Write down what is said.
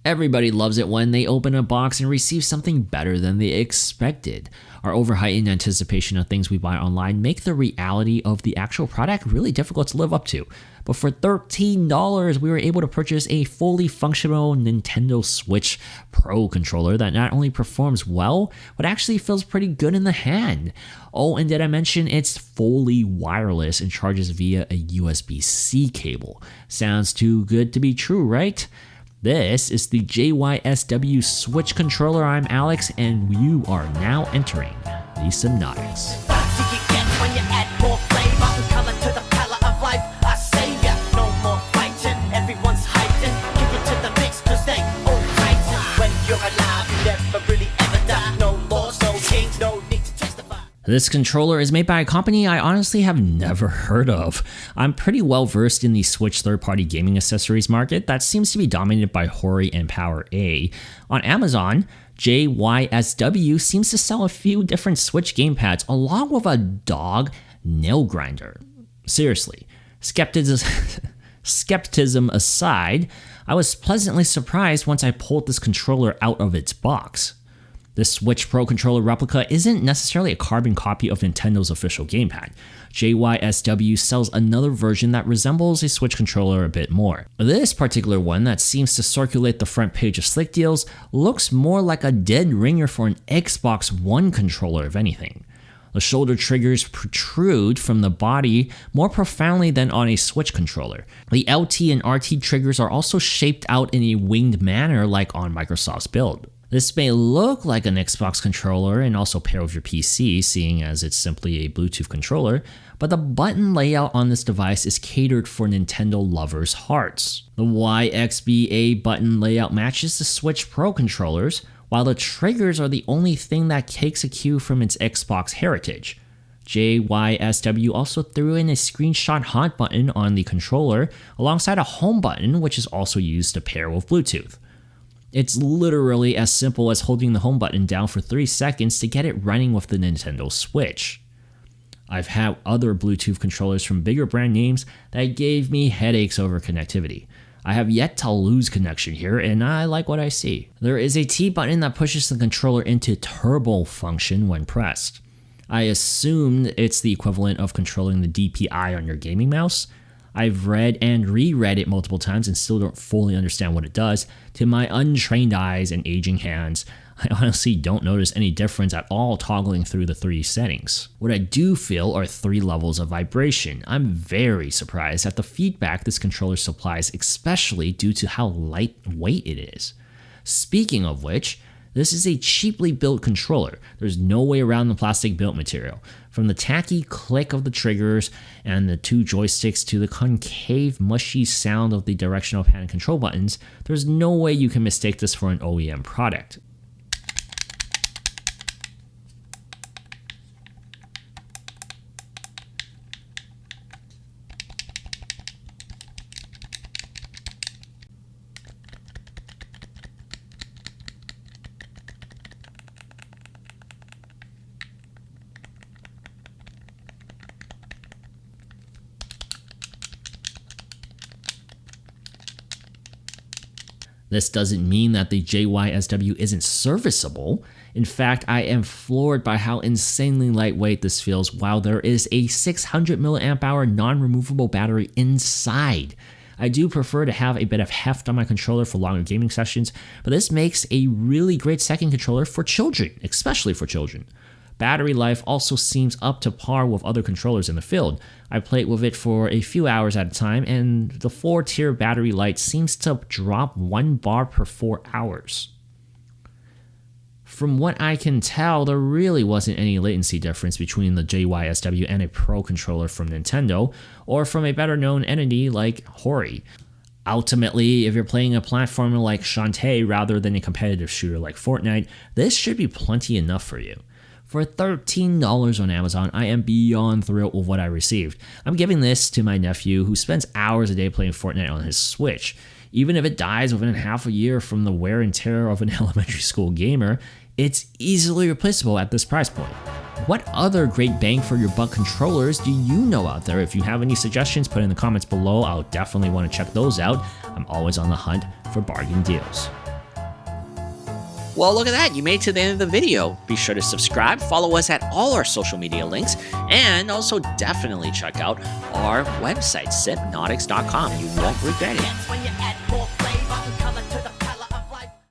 Everybody loves it when they open a box and receive something better than they expected. Our overheightened anticipation of things we buy online make the reality of the actual product really difficult to live up to. But for $13, we were able to purchase a fully functional Nintendo Switch Pro controller that not only performs well, but actually feels pretty good in the hand. Oh, and did I mention it's fully wireless and charges via a USB-C cable? Sounds too good to be true, right? This is the Jysw Switch controller. I'm Alex, and you are now entering the Subnautics. This controller is made by a company I honestly have never heard of. I'm pretty well versed in the Switch third-party gaming accessories market that seems to be dominated by Hori and Power A. On Amazon, Jysw seems to sell a few different Switch gamepads along with a dog nail grinder. Seriously, skepticism aside, I was pleasantly surprised once I pulled this controller out of its box. The Switch Pro controller replica isn't necessarily a carbon copy of Nintendo's official gamepad. Jysw sells another version that resembles a Switch controller a bit more. This particular one that seems to circulate the front page of Slick Deals looks more like a dead ringer for an Xbox One controller if anything. The shoulder triggers protrude from the body more profoundly than on a Switch controller. The LT and RT triggers are also shaped out in a winged manner like on Microsoft's build. This may look like an Xbox controller and also pair with your PC, seeing as it's simply a Bluetooth controller, but the button layout on this device is catered for Nintendo lovers' hearts. The YXBA button layout matches the Switch Pro controllers, while the triggers are the only thing that takes a cue from its Xbox heritage. Jysw also threw in a screenshot hot button on the controller alongside a home button, which is also used to pair with Bluetooth. It's literally as simple as holding the home button down for 3 seconds to get it running with the Nintendo Switch. I've had other Bluetooth controllers from bigger brand names that gave me headaches over connectivity. I have yet to lose connection here, and I like what I see. There is a T button that pushes the controller into turbo function when pressed. I assume it's the equivalent of controlling the DPI on your gaming mouse. I've read and reread it multiple times and still don't fully understand what it does. To my untrained eyes and aging hands, I honestly don't notice any difference at all toggling through the 3 settings. What I do feel are 3 levels of vibration. I'm very surprised at the feedback this controller supplies, especially due to how lightweight it is. Speaking of which, this is a cheaply built controller. There's no way around the plastic built material. From the tacky click of the triggers and the 2 joysticks to the concave, mushy sound of the directional pad and control buttons, there's no way you can mistake this for an OEM product. This doesn't mean that the Jysw isn't serviceable. In fact, I am floored by how insanely lightweight this feels while there is a 600 mAh non-removable battery inside. I do prefer to have a bit of heft on my controller for longer gaming sessions, but this makes a really great second controller for children, especially for children. Battery life also seems up to par with other controllers in the field. I played with it for a few hours at a time, and the 4-tier battery life seems to drop 1 bar per 4 hours. From what I can tell, there really wasn't any latency difference between the Jysw and a Pro controller from Nintendo, or from a better-known entity like Hori. Ultimately, if you're playing a platformer like Shantae rather than a competitive shooter like Fortnite, this should be plenty enough for you. For $13 on Amazon, I am beyond thrilled with what I received. I'm giving this to my nephew who spends hours a day playing Fortnite on his Switch. Even if it dies within half a year from the wear and tear of an elementary school gamer, it's easily replaceable at this price point. What other great bang for your buck controllers do you know out there? If you have any suggestions, put in the comments below. I'll definitely want to check those out. I'm always on the hunt for bargain deals. Well, look at that. You made it to the end of the video. Be sure to subscribe, follow us at all our social media links, and also definitely check out our website, sipnautics.com. You won't regret it.